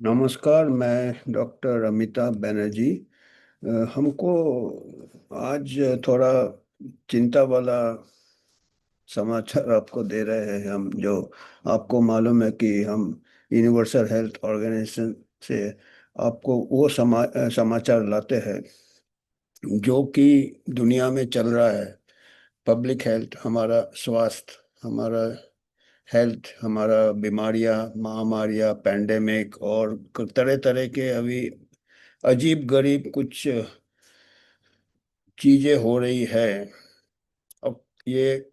नमस्कार। मैं डॉक्टर अमिताभ बनर्जी। हमको आज थोड़ा चिंता वाला समाचार आपको दे रहे हैं हम। जो आपको मालूम है कि हम यूनिवर्सल हेल्थ ऑर्गेनाइजेशन से आपको वो समाचार लाते हैं जो कि दुनिया में चल रहा है। पब्लिक हेल्थ, हमारा स्वास्थ्य, हमारा हेल्थ, हमारा बीमारियां, महामारियां, पैंडेमिक और तरह तरह के अभी अजीब गरीब कुछ चीजें हो रही है। अब ये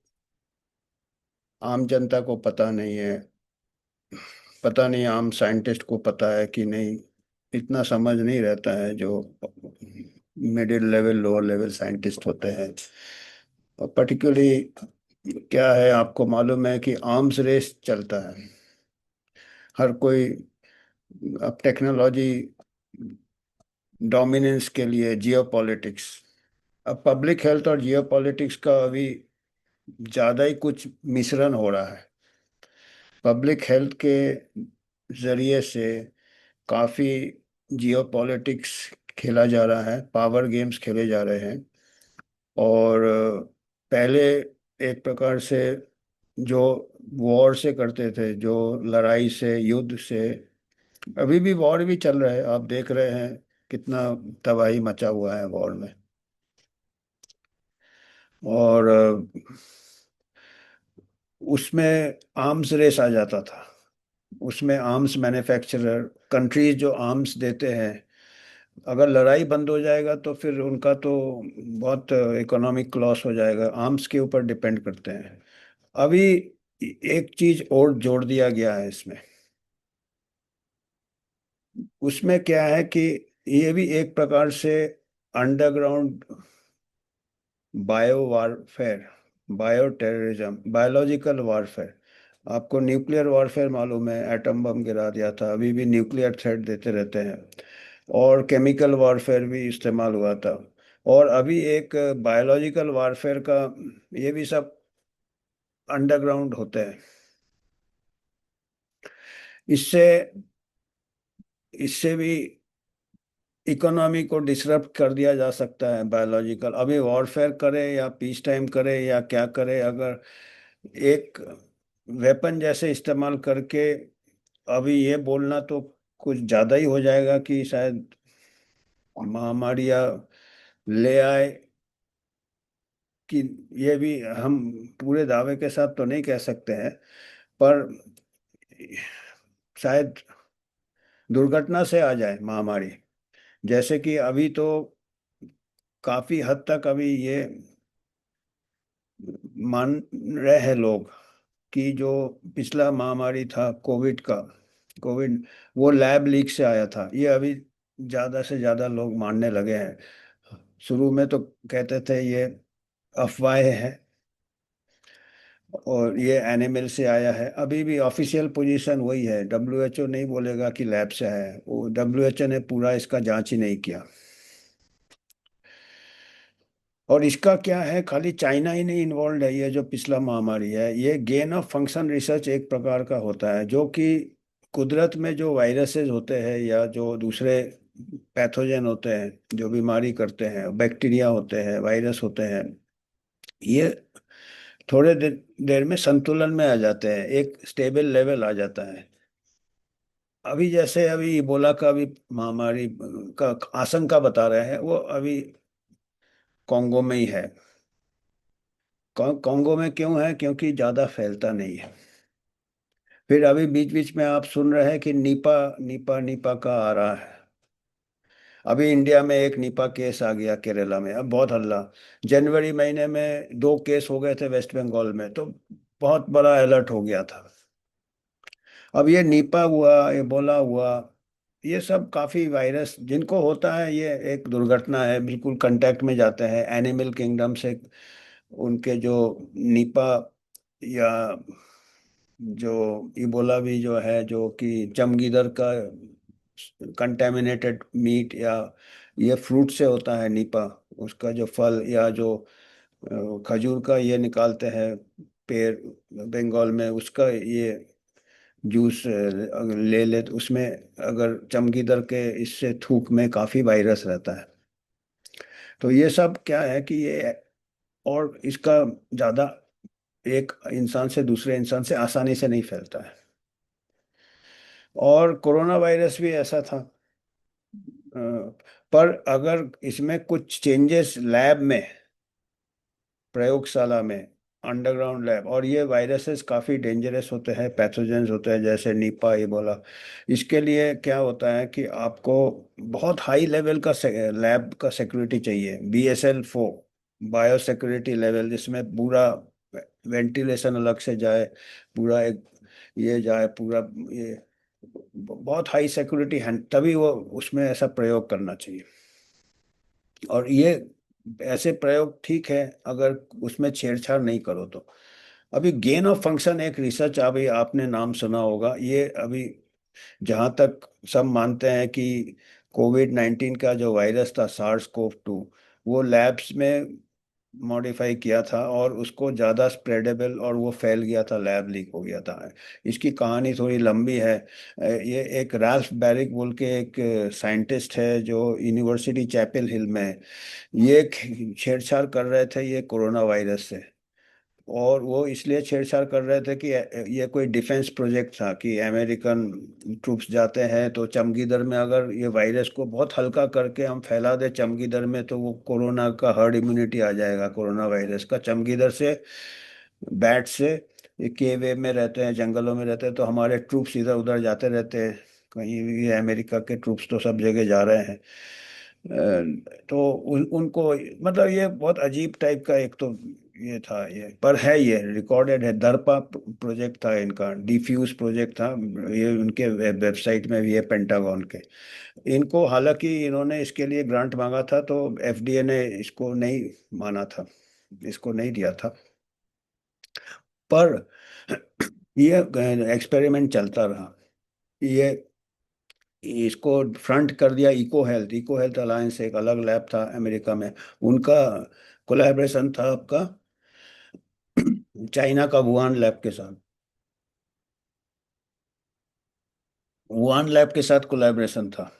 आम जनता को पता नहीं है। पता नहीं आम साइंटिस्ट को पता है कि नहीं। इतना समझ नहीं रहता है जो middle level lower level scientist होते हैं। और पर्टिकुलरली क्या है, आपको मालूम है कि आर्म्स रेस चलता है। हर कोई अब टेक्नोलॉजी डोमिनेंस के लिए, जियो पॉलिटिक्स। अब पब्लिक हेल्थ और जियो पॉलिटिक्स का अभी ज्यादा ही कुछ मिश्रण हो रहा है। पब्लिक हेल्थ के जरिए से काफी जियो पॉलिटिक्स खेला जा रहा है, पावर गेम्स खेले जा रहे हैं। और पहले एक प्रकार से जो वॉर से करते थे, जो लड़ाई से, युद्ध से, अभी भी वॉर भी चल रहा है। आप देख रहे हैं कितना तबाही मचा हुआ है वॉर में। और उसमें आर्म्स रेस आ जाता था। उसमें आर्म्स मैन्युफैक्चरर कंट्रीज जो आर्म्स देते हैं, अगर लड़ाई बंद हो जाएगा तो फिर उनका तो बहुत इकोनॉमिक लॉस हो जाएगा। आर्म्स के ऊपर डिपेंड करते हैं। अभी एक चीज और जोड़ दिया गया है इसमें। उसमें क्या है कि ये भी एक प्रकार से underground bio warfare, bio terrorism, biological warfare. आपको न्यूक्लियर वारफेयर मालूम है, एटम बम गिरा दिया था। अभी भी न्यूक्लियर थ्रेट देते रहते हैं। और केमिकल वारफेयर भी इस्तेमाल हुआ था। और अभी एक बायोलॉजिकल वारफेयर का, ये भी सब अंडरग्राउंड होते हैं। इससे इससे भी इकोनॉमी को डिसरप्ट कर दिया जा सकता है। बायोलॉजिकल अभी वॉरफेयर करे या पीस टाइम करे या क्या करे, अगर एक वेपन जैसे इस्तेमाल करके, अभी ये बोलना तो कुछ ज़्यादा ही हो जाएगा कि शायद महामारियाँ ले आए, कि ये भी हम पूरे दावे के साथ तो नहीं कह सकते हैं। पर शायद दुर्घटना से आ जाए महामारी। जैसे कि अभी तो काफी हद तक अभी ये मान रहे हैं लोग कि जो पिछला महामारी था कोविड का, कोविड वो लैब लीक से आया था। ये अभी ज्यादा से ज्यादा लोग मानने लगे हैं। शुरू में तो कहते थे ये अफवाहें हैं और ये एनिमल से आया है। अभी भी ऑफिशियल पोजीशन वही है। डब्ल्यूएचओ नहीं बोलेगा कि लैब से आया है। वो डब्ल्यूएचओ ने पूरा इसका जांच ही नहीं किया। और इसका क्या है, खाली चाइना ही नहीं इन्वॉल्व है। ये जो पिछला महामारी है, ये गेन ऑफ फंक्शन रिसर्च एक प्रकार का होता है, जो कि कुदरत में जो वायरसेस होते हैं या जो दूसरे पैथोजन होते हैं जो बीमारी करते हैं, बैक्टीरिया होते हैं, वायरस होते हैं, ये थोड़े देर देर में संतुलन में आ जाते हैं, एक स्टेबल लेवल आ जाता है। अभी जैसे अभी इबोला का भी महामारी का आशंका बता रहे हैं, वो अभी कॉन्गो में ही है। कॉन्गो में क्यों है? क्योंकि ज्यादा फैलता नहीं है। फिर अभी बीच बीच में आप सुन रहे हैं कि निपा निपा निपा का आ रहा है। अभी इंडिया में एक निपा केस आ गया केरला में। अब बहुत हल्ला। जनवरी महीने में 2 केस हो गए थे वेस्ट बंगाल में, तो बहुत बड़ा अलर्ट हो गया था। अब ये निपा हुआ, एबोला हुआ, ये सब काफी वायरस जिनको होता है, ये एक दुर्घटना है। बिल्कुल कांटेक्ट में जाते हैं एनिमल किंगडम से। उनके जो निपा या जो इबोला भी जो है, जो कि चमगीदड़ का कंटेमिनेटेड मीट, या ये फ्रूट से होता है निपा। उसका जो फल या जो खजूर का ये निकालते हैं पेड़ बंगाल में, उसका ये जूस अगर ले ले तो उसमें अगर चमगीदड़ के इससे थूक में काफी वायरस रहता है। तो ये सब क्या है कि ये, और इसका ज्यादा एक इंसान से दूसरे इंसान से आसानी से नहीं फैलता है। और कोरोना वायरस भी ऐसा था। अ, पर अगर इसमें कुछ चेंजेस लैब में, प्रयोगशाला में, अंडरग्राउंड लैब, और ये वायरसेस काफ़ी डेंजरस होते हैं, पैथोजेंस होते हैं जैसे निपा इबोला। इसके लिए क्या होता है कि आपको बहुत हाई लेवल का लैब का सिक्योरिटी चाहिए, BSL-4, बायो सिक्योरिटी लेवल, जिसमें पूरा वेंटिलेशन अलग से जाए, पूरा एक ये जाए पूरा, ये बहुत हाई सिक्योरिटी है, तभी वो उसमें ऐसा प्रयोग करना चाहिए। और ये ऐसे प्रयोग ठीक है अगर उसमें छेड़छाड़ नहीं करो तो। अभी गेन ऑफ फंक्शन एक रिसर्च, अभी आपने नाम सुना होगा ये। अभी जहाँ तक सब मानते हैं कि कोविड-19 का जो वायरस था, SARS-CoV-2, वो लैब्स में मॉडिफाई किया था और उसको ज़्यादा स्प्रेडेबल, और वो फैल गया था, लैब लीक हो गया था। इसकी कहानी थोड़ी लंबी है। ये एक राल्फ बैरिक बोल के एक साइंटिस्ट है जो यूनिवर्सिटी चैपल हिल में है। ये छेड़छाड़ कर रहे थे ये कोरोना वायरस से। और वो इसलिए छेड़छाड़ कर रहे थे कि ये कोई डिफेंस प्रोजेक्ट था कि अमेरिकन ट्रूप्स जाते हैं तो चमगीदड़ में अगर ये वायरस को बहुत हल्का करके हम फैला दे चमगीदड़ में, तो वो कोरोना का हर्ड इम्यूनिटी आ जाएगा, कोरोना वायरस का चमगीदड़ से, बैट से। ये केव वेव में रहते हैं, जंगलों में रहते हैं, तो हमारे ट्रूप्स इधर उधर जाते रहते हैं, कहीं भी अमेरिका के ट्रूप्स तो सब जगह जा रहे हैं। तो उनको, मतलब ये बहुत अजीब टाइप का एक तो ये था ये, पर है ये रिकॉर्डेड है। दर्पा प्रोजेक्ट था इनका, डिफ्यूज प्रोजेक्ट था, ये उनके वेबसाइट में भी है, पेंटागन के। इनको हालांकि इन्होंने इसके लिए ग्रांट मांगा था तो FDA ने इसको नहीं माना था, इसको नहीं दिया था। पर ये एक्सपेरिमेंट चलता रहा। ये इसको फ्रंट कर दिया इको हेल्थ अलायंस, एक अलग लैब था अमेरिका में, उनका कोलैबोरेशन था आपका चाइना का वुहान लैब के साथ। वुहान लैब के साथ कोलैबोरेशन था।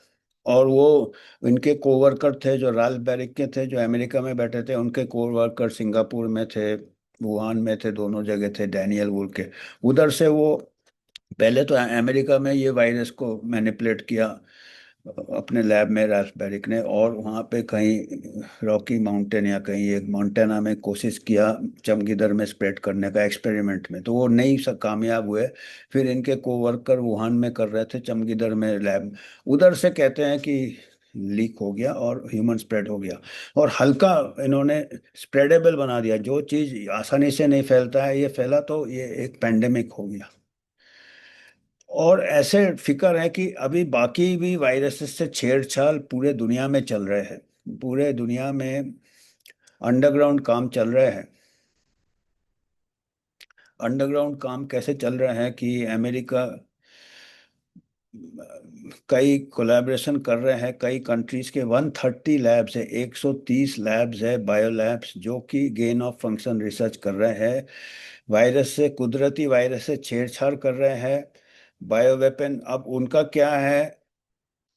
और वो इनके कोवर्कर थे जो राल्फ बैरिक के थे, जो अमेरिका में बैठे थे, उनके कोवर्कर सिंगापुर में थे, वुहान में थे, दोनों जगह थे, डैनियल वुल के। उधर से वो पहले तो अमेरिका में ये वायरस को मैनिपुलेट किया अपने लैब में रास्पबेरिक ने, और वहाँ पे कहीं रॉकी माउंटेन या कहीं एक मोंटाना में कोशिश किया चमगीदड़ में स्प्रेड करने का एक्सपेरिमेंट में, तो वो नहीं कामयाब हुए। फिर इनके कोवर्कर वुहान में कर रहे थे चमगीदड़ में लैब, उधर से कहते हैं कि लीक हो गया और ह्यूमन स्प्रेड हो गया। और हल्का इन्होंने स्प्रेडेबल बना दिया, जो चीज़ आसानी से नहीं फैलता है ये फैला, तो ये एक पेंडेमिक हो गया। और ऐसे फिक्र है कि अभी बाकी भी वायरसेस से छेड़छाड़ पूरे दुनिया में चल रहे हैं, पूरे दुनिया में अंडरग्राउंड काम चल रहे हैं। अंडरग्राउंड काम कैसे चल रहे हैं कि अमेरिका कई कोलैबोरेशन कर रहे हैं, कई कंट्रीज के 130 लैब्स है, 130 लैब्स है, बायो लैब्स, जो कि गेन ऑफ फंक्शन रिसर्च कर रहे हैं, वायरस से, कुदरती वायरस से छेड़छाड़ कर रहे हैं। बायो वेपन, अब उनका क्या है,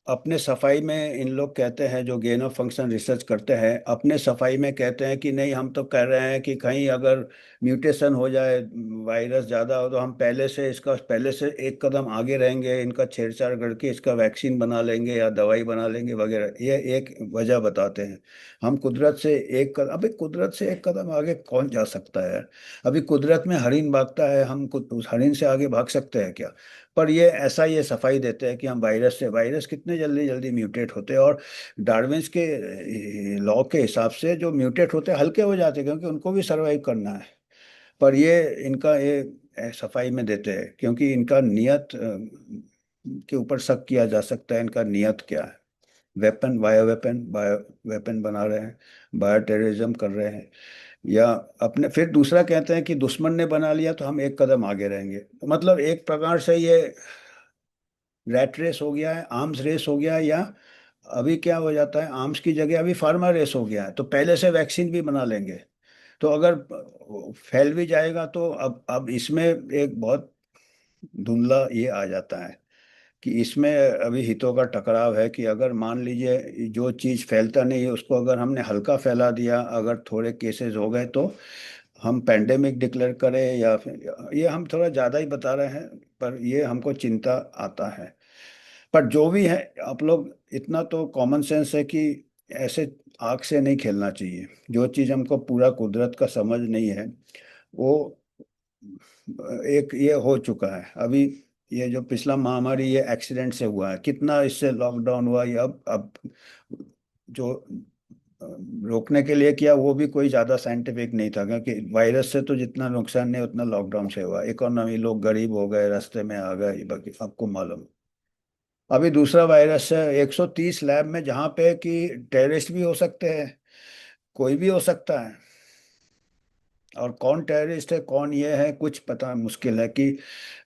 अपने सफाई में इन लोग कहते हैं, जो गेन ऑफ फंक्शन रिसर्च करते हैं, अपने सफाई में कहते हैं कि नहीं, हम तो कह रहे हैं कि कहीं अगर म्यूटेशन हो जाए, वायरस ज़्यादा हो, तो हम पहले से एक कदम आगे रहेंगे, इनका छेड़छाड़ करके इसका वैक्सीन बना लेंगे या दवाई बना लेंगे वगैरह, ये एक वजह बताते हैं। हम कुदरत से एक कदम, अभी कुदरत से एक कदम आगे कौन जा सकता है? अभी कुदरत में हरिन भागता है, हम उस हरिन से आगे भाग सकते हैं क्या? पर ये ऐसा ये सफाई देते हैं कि हम वायरस से, वायरस कितने जल्दी जल्दी म्यूटेट होते हैं, और डार्विन्स के लॉ के हिसाब से जो म्यूटेट होते हैं हल्के हो जाते हैं, क्योंकि उनको भी सरवाइव करना है। पर ये इनका ये सफाई में देते हैं, क्योंकि इनका नियत के ऊपर शक किया जा सकता है, इनका नियत क्या है। बायो वेपन बना रहे हैं, बायो टेररिज्म कर रहे हैं, या अपने, फिर दूसरा कहते हैं कि दुश्मन ने बना लिया तो हम एक कदम आगे रहेंगे। तो मतलब एक प्रकार से ये रैट रेस हो गया है, आर्म्स रेस हो गया है, या अभी क्या हो जाता है, आर्म्स की जगह अभी फार्मा रेस हो गया है, तो पहले से वैक्सीन भी बना लेंगे। तो अगर फैल भी जाएगा तो अब इसमें एक बहुत धुंधला ये आ जाता है कि इसमें अभी हितों का टकराव है कि अगर मान लीजिए जो चीज़ फैलता नहीं है उसको अगर हमने हल्का फैला दिया, अगर थोड़े केसेस हो गए तो हम पेंडेमिक डिक्लेयर करें, या फिर ये हम थोड़ा ज़्यादा ही बता रहे हैं, पर ये हमको चिंता आता है। पर जो भी है, आप लोग इतना तो कॉमन सेंस है कि ऐसे आग से नहीं खेलना चाहिए। जो चीज़ हमको पूरा कुदरत का समझ नहीं है वो एक ये हो चुका है अभी। ये जो पिछला महामारी ये एक्सीडेंट से हुआ है, कितना इससे लॉकडाउन हुआ, ये अब जो रोकने के लिए किया वो भी कोई ज्यादा साइंटिफिक नहीं था, क्योंकि वायरस से तो जितना नुकसान नहीं उतना लॉकडाउन से हुआ। इकोनॉमी, लोग गरीब हो गए, रास्ते में आ गए, बाकी आपको मालूम। अभी दूसरा वायरस है 130 लैब में, जहाँ पे कि टेररिस्ट भी हो सकते हैं, कोई भी हो सकता है। और कौन टेररिस्ट है कौन ये है कुछ पता मुश्किल है कि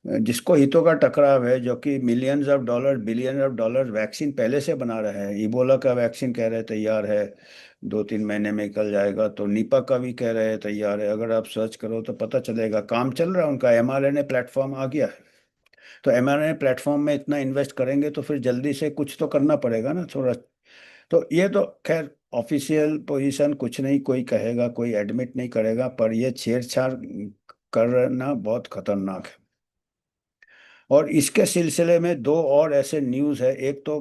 जिसको हितों का टकराव है, जो कि millions of dollar, billion of dollar vaccine पहले से बना रहा है। इबोला का वैक्सीन कह रहे तैयार है, 2-3 महीने में निकल जाएगा। तो निपा का भी कह रहे हैं तैयार है, अगर आप सर्च करो तो पता चलेगा। काम चल रहा है उनका, mRNA प्लेटफॉर्म आ गया है। तो mRNA प्लेटफॉर्म में इतना इन्वेस्ट करेंगे तो फिर जल्दी से कुछ तो करना पड़ेगा ना थोड़ा। तो ये तो खैर ऑफिशियल पोजीशन, कुछ नहीं कोई कहेगा, कोई एडमिट नहीं करेगा, पर ये छेड़छाड़ करना बहुत खतरनाक है। और इसके सिलसिले में दो और ऐसे न्यूज़ है। एक तो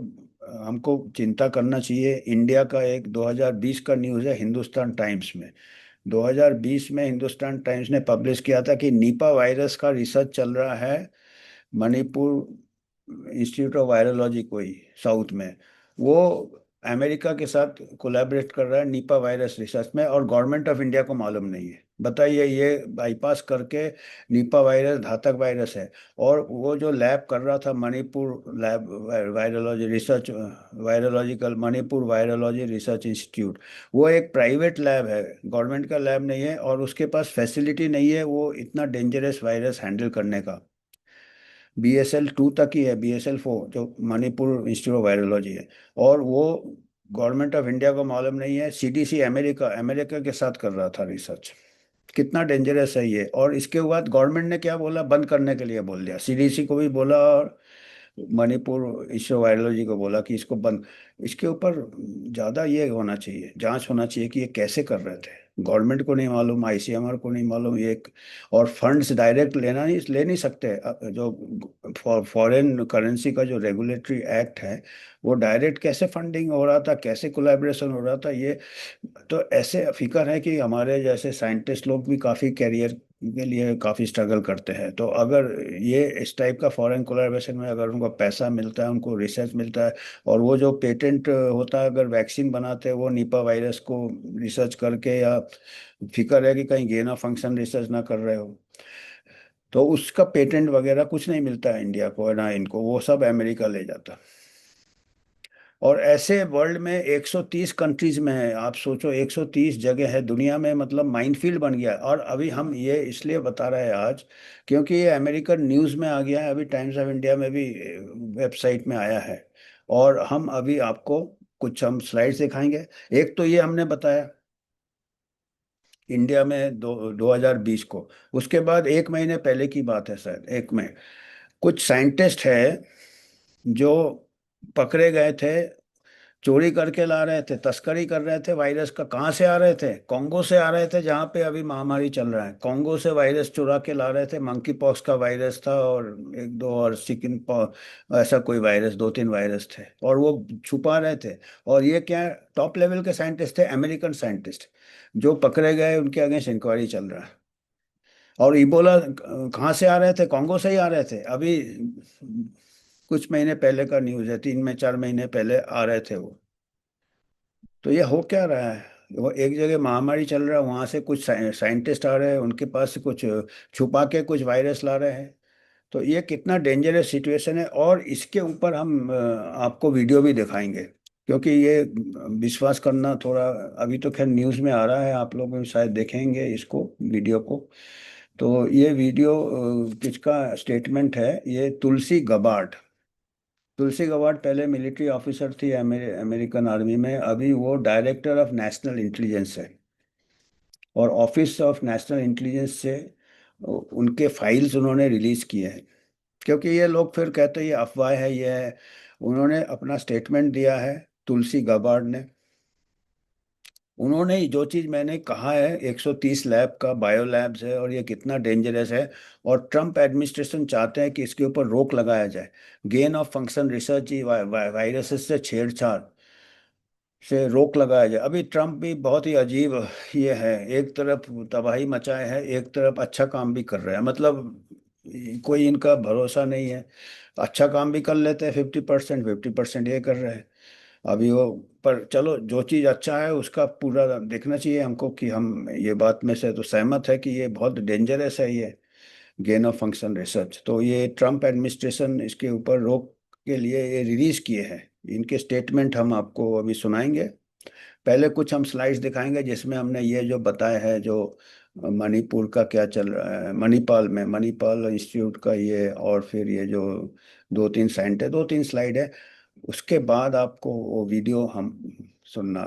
हमको चिंता करना चाहिए, इंडिया का एक 2020 का न्यूज़ है हिंदुस्तान टाइम्स में। 2020 में हिंदुस्तान टाइम्स ने पब्लिश किया था कि निपा वायरस का रिसर्च चल रहा है मणिपुर इंस्टीट्यूट ऑफ वायरोलॉजी, कोई साउथ में। वो अमेरिका के साथ कोलैबोरेट कर रहा है निपा वायरस रिसर्च में, और गवर्नमेंट ऑफ इंडिया को मालूम नहीं है। बताइए, ये बाईपास करके निपा वायरस घातक वायरस है। और वो जो लैब कर रहा था Manipur lab virology research, virological Manipur virology research institute, वो एक प्राइवेट लैब है, गवर्नमेंट का लैब नहीं है, और उसके पास फैसिलिटी नहीं है वो इतना डेंजरस वायरस हैंडल करने का। BSL-2 तक ही है, BSL-4 जो मणिपुर इंस्टीट्यूट ऑफ वायरोलॉजी है। और वो गवर्नमेंट ऑफ इंडिया को मालूम नहीं है। CDC अमेरिका अमेरिका के साथ कर रहा था रिसर्च। कितना डेंजरस है ये। और इसके बाद गवर्नमेंट ने क्या बोला, बंद करने के लिए बोल दिया। CDC को भी बोला और मणिपुर इंस्टीट्यूट ऑफ वायरोलॉजी को बोला कि इसको बंद। इसके ऊपर ज़्यादा ये होना चाहिए, जांच होना चाहिए कि ये कैसे कर रहे थे। गवर्नमेंट को नहीं मालूम, ICMR को नहीं मालूम ये। और फंड्स डायरेक्ट लेना नहीं, ले नहीं सकते। जो फॉरेन करेंसी का जो रेगुलेटरी एक्ट है, वो डायरेक्ट कैसे फंडिंग हो रहा था, कैसे कोलैबोरेशन हो रहा था, ये तो ऐसे फिक्र है कि हमारे जैसे साइंटिस्ट लोग भी काफ़ी कैरियर के लिए काफ़ी स्ट्रगल करते हैं। तो अगर ये इस टाइप का फॉरेन कोलैबोरेशन में अगर उनको पैसा मिलता है, उनको रिसर्च मिलता है, और वो जो पेटेंट होता है, अगर वैक्सीन बनाते हैं वो निपा वायरस को रिसर्च करके, या फिक्र है कि कहीं गेन ऑफ फंक्शन रिसर्च ना कर रहे हो, तो उसका पेटेंट वगैरह कुछ नहीं मिलता है इंडिया को ना इनको, वो सब अमेरिका ले जाता। और ऐसे वर्ल्ड में 130 कंट्रीज में है, आप सोचो 130 जगह है दुनिया में, मतलब माइनफील्ड बन गया है। और अभी हम ये इसलिए बता रहे हैं आज क्योंकि ये अमेरिकन न्यूज़ में आ गया है, अभी टाइम्स ऑफ इंडिया में भी वेबसाइट में आया है। और हम अभी आपको कुछ हम स्लाइड्स दिखाएंगे। एक तो ये हमने बताया इंडिया में 2020 को। उसके बाद 1 महीने पहले की बात है, शायद एक में कुछ साइंटिस्ट है जो पकड़े गए थे, चोरी करके ला रहे थे, तस्करी कर रहे थे वायरस का। कहाँ से आ रहे थे? कॉन्गो से आ रहे थे, जहाँ पे अभी महामारी चल रहा है। कॉन्गो से वायरस चुरा के ला रहे थे। मंकी पॉक्स का वायरस था, और एक दो और चिकन ऐसा कोई वायरस, 2-3 वायरस थे, और वो छुपा रहे थे। और ये क्या, टॉप लेवल के साइंटिस्ट थे, अमेरिकन साइंटिस्ट, जो पकड़े गए, उनके अगेंस्ट इंक्वायरी चल रहा है। और इबोला कहाँ से आ रहे थे? कॉन्गो से ही आ रहे थे। अभी कुछ महीने पहले का न्यूज़ है, 3 में 4 महीने पहले आ रहे थे वो। तो ये हो क्या रहा है? वो एक जगह महामारी चल रहा है, वहां से कुछ साइंटिस्ट आ रहे हैं, उनके पास से कुछ छुपा के कुछ वायरस ला रहे हैं। तो ये कितना डेंजरस सिचुएशन है। और इसके ऊपर हम आपको वीडियो भी दिखाएंगे, क्योंकि ये विश्वास करना थोड़ा, अभी तो खैर न्यूज़ में आ रहा है, आप लोग भी शायद देखेंगे इसको, वीडियो को। तो ये वीडियो किसका स्टेटमेंट है, ये तुलसी गबार्ड। तुलसी गवार्ड पहले मिलिट्री ऑफिसर थी अमेरिकन आर्मी में, अभी वो डायरेक्टर ऑफ नेशनल इंटेलिजेंस है। और ऑफिस ऑफ नेशनल इंटेलिजेंस से उनके फाइल्स उन्होंने रिलीज किए हैं। क्योंकि ये लोग फिर कहते हैं ये अफवाह है, ये है। उन्होंने अपना स्टेटमेंट दिया है, तुलसी गबार्ड ने। उन्होंने जो चीज मैंने कहा है, 130 लैब का बायो लैब्स है और ये कितना डेंजरस है, और ट्रम्प एडमिनिस्ट्रेशन चाहते हैं कि इसके ऊपर रोक लगाया जाए। Gain of function research, viruses से छेड़छाड़ से रोक लगाया जाए। अभी ट्रम्प भी बहुत ही अजीब ये है, एक तरफ तबाही मचाए है, एक तरफ अच्छा काम भी कर रहे हैं। मतलब कोई इनका भरोसा नहीं है। अच्छा काम भी कर लेते हैं 50%, 50% ये कर रहे हैं। अभी वो, पर चलो जो चीज़ अच्छा है उसका पूरा देखना चाहिए हमको, कि हम ये बात में से तो सहमत है कि ये बहुत डेंजरस है ये गेन ऑफ फंक्शन रिसर्च। तो ये ट्रम्प एडमिनिस्ट्रेशन इसके ऊपर रोक के लिए ये रिलीज किए हैं। इनके स्टेटमेंट हम आपको अभी सुनाएंगे। पहले कुछ हम स्लाइड्स दिखाएंगे जिसमें हमने ये जो बताया है, जो मणिपुर का क्या चल रहा है, मणिपाल में, मणिपाल इंस्टीट्यूट का ये, और फिर ये जो दो तीन साइंट है, दो तीन स्लाइड है। उसके बाद आपको वो वीडियो हम सुनना।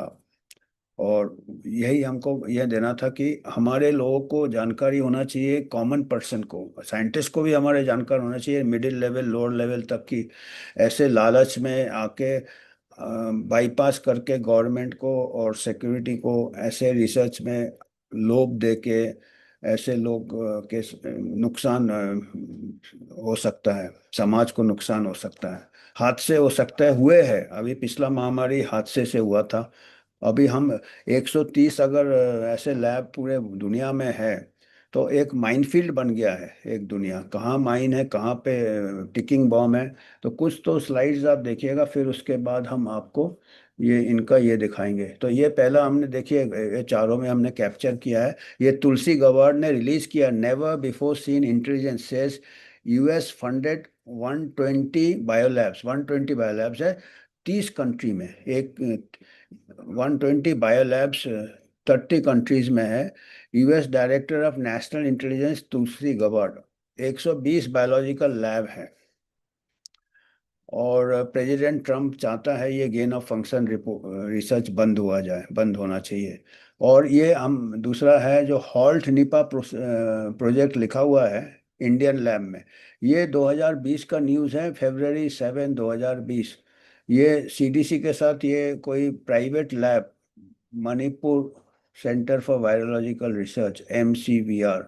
और यही हमको यह देना था कि हमारे लोगों को जानकारी होना चाहिए, कॉमन पर्सन को, साइंटिस्ट को भी हमारे जानकार होना चाहिए, मिडिल लेवल लोअर लेवल तक की। ऐसे लालच में आके बाईपास करके गवर्नमेंट को और सिक्योरिटी को ऐसे रिसर्च में लोभ दे के, ऐसे लोग के नुकसान हो सकता है, समाज को नुकसान हो सकता है, हादसे हो सकते हैं, हुए हैं। अभी पिछला महामारी हादसे से हुआ था। अभी हम 130 अगर ऐसे लैब पूरे दुनिया में है, तो एक माइनफील्ड बन गया है एक दुनिया। कहाँ माइन है, कहाँ पे टिकिंग बॉम्ब है। तो कुछ तो स्लाइड्स आप देखिएगा, फिर उसके बाद हम आपको ये इनका ये दिखाएंगे। तो ये पहला हमने देखिए, ये चारों में हमने कैप्चर किया है। ये तुलसी गवार्ड ने रिलीज किया, never before seen intelligence says US funded 120 biolabs, 120 biolabs है 30 कंट्री में। एक 120 बायोलैब्स 30 कंट्रीज में है। US director of national intelligence Tulsi Gabbard, 120 biological lab है। और प्रेसिडेंट ट्रम्प चाहता है ये गेन ऑफ फंक्शन रिसर्च बंद हुआ जाए, बंद होना चाहिए। और ये हम दूसरा है जो हॉल्ट निपा प्रोजेक्ट लिखा हुआ है इंडियन लैब में। ये 2020 का न्यूज़ है, February 7 2020। ये सीडीसी के साथ ये कोई private lab, Manipur centre for virological research, MCVR,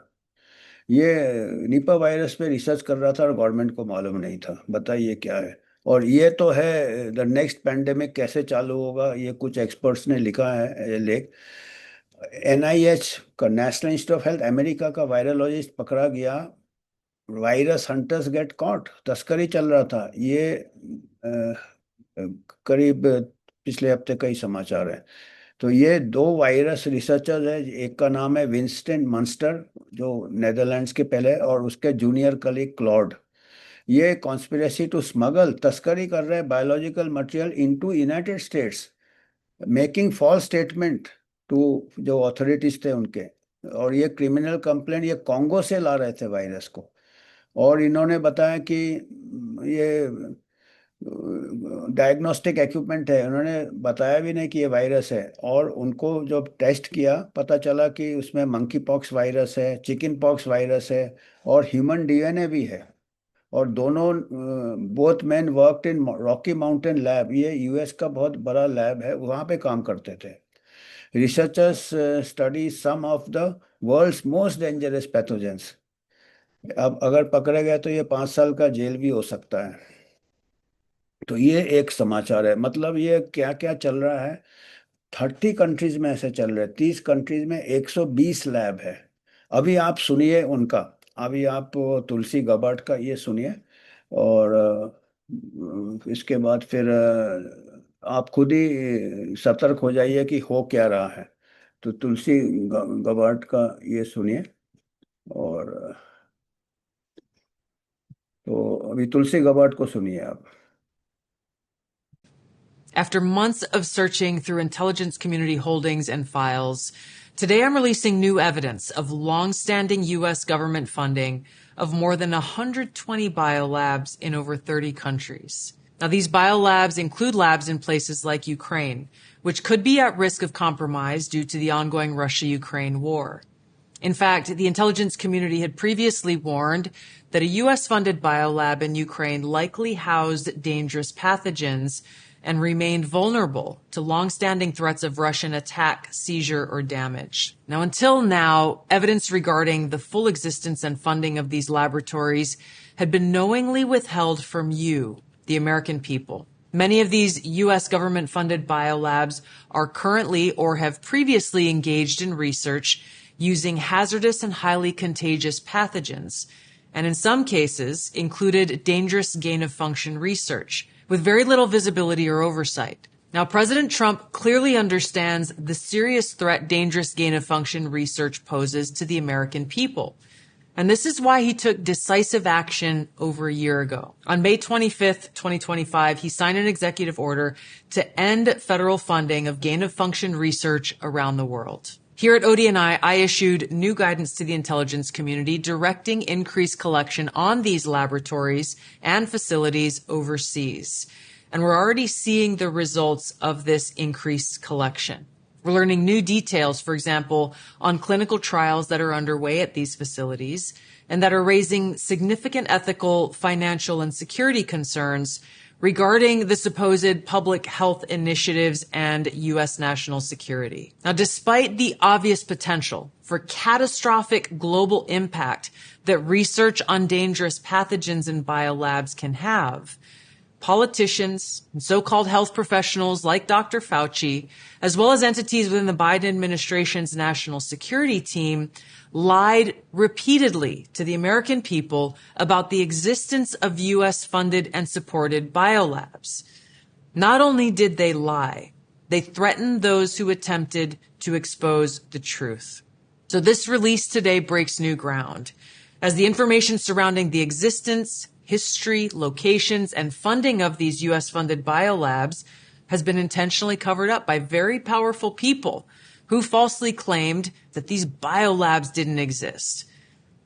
ये निपा वायरस पे रिसर्च कर रहा था और गवर्नमेंट को मालूम नहीं था। बताइए क्या है। और ये तो है द नेक्स्ट पैंडेमिक कैसे चालू होगा, ये कुछ एक्सपर्ट्स ने लिखा है ये लेख। NIH का, national institute of health, America का वायरोलॉजिस्ट पकड़ा गया, वायरस हंटर्स गेट कॉट, तस्करी चल रहा था ये। करीब पिछले हफ्ते का ही समाचार है। तो ये दो वायरस रिसर्चर्स है, एक का नाम है विंस्टन मंस्टर जो नेदरलैंड्स के पहले, और उसके जूनियर कलीग क्लॉड। ये कॉन्स्पिरेसी टू स्मगल, तस्करी कर रहे हैं biological material into United States, making false statement to जो अथॉरिटीज थे उनके। और ये क्रिमिनल कंप्लेंट, ये कॉन्गो से ला रहे थे वायरस को। और इन्होंने बताया कि ये डायग्नोस्टिक इक्विपमेंट है, उन्होंने बताया भी नहीं कि ये वायरस है। और उनको जब टेस्ट किया पता चला कि उसमें मंकी पॉक्स वायरस है, चिकन पॉक्स वायरस है, और ह्यूमन DNA भी है। और दोनों, both man worked in Rocky mountain lab, ये यूएस का बहुत बड़ा लैब है, वहाँ पे काम करते थे। Researchers study some of the world's most dangerous pathogens. अब अगर पकड़े गए तो ये 5 साल का जेल भी हो सकता है। तो ये एक समाचार है। मतलब ये क्या क्या चल रहा है, 30 कंट्रीज में ऐसे चल रहे हैं, 30 कंट्रीज में 120 लैब है। अभी आप सुनिए उनका, अभी आप तुलसी गबार्ड का ये सुनिए। और इसके बाद फिर आप खुद ही सतर्क हो जाइए कि हो क्या रहा है। तो तुलसी गबार्ड का ये सुनिए। और तो अभी तुलसी गबार्ड को सुनिए आप। After months of searching through intelligence community holdings and files, today I'm releasing new evidence of long-standing U.S. government funding of more than 120 biolabs in over 30 countries. Now, these biolabs include labs in places like Ukraine, which could be at risk of compromise due to the ongoing Russia-Ukraine war. In fact, the intelligence community had previously warned that a U.S.-funded biolab in Ukraine likely housed dangerous pathogens and remained vulnerable to long-standing threats of Russian attack, seizure, or damage. Now, until now, evidence regarding the full existence and funding of these laboratories had been knowingly withheld from you, the American people. Many of these U.S. government-funded biolabs are currently or have previously engaged in research using hazardous and highly contagious pathogens, and in some cases included dangerous gain-of-function research with very little visibility or oversight. Now, President Trump clearly understands the serious threat dangerous gain-of-function research poses to the American people. And this is why he took decisive action over a year ago. On May 25th, 2025, he signed an executive order to end federal funding of gain-of-function research around the world. Here at ODNI, I issued new guidance to the intelligence community directing increased collection on these laboratories and facilities overseas. And we're already seeing the results of this increased collection. We're learning new details, for example, on clinical trials that are underway at these facilities and that are raising significant ethical, financial, and security concerns regarding the supposed public health initiatives and U.S. national security. Now, despite the obvious potential for catastrophic global impact that research on dangerous pathogens in biolabs can have, politicians and so-called health professionals like Dr. Fauci, as well as entities within the Biden administration's national security team, lied repeatedly to the American people about the existence of U.S.-funded and supported biolabs. Not only did they lie, they threatened those who attempted to expose the truth. So this release today breaks new ground, as the information surrounding the existence, history, locations, and funding of these U.S.-funded biolabs has been intentionally covered up by very powerful people who falsely claimed that these biolabs didn't exist.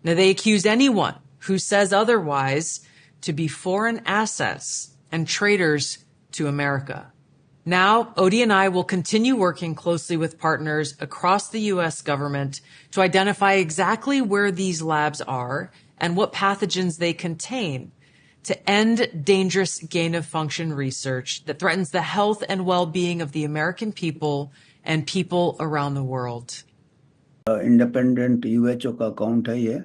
Now, they accused anyone who says otherwise to be foreign assets and traitors to America. Now, ODNI will continue working closely with partners across the U.S. government to identify exactly where these labs are and what pathogens they contain to end dangerous gain-of-function research that threatens the health and well-being of the American people and people around the world. Independent यूएचओ का account है ये।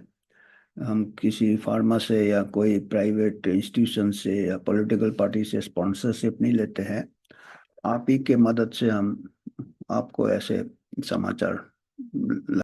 हम किसी pharma से या कोई private institution से या पॉलिटिकल पार्टी से स्पॉन्सरशिप नहीं लेते हैं। आप ही के मदद से हम आपको ऐसे समाचार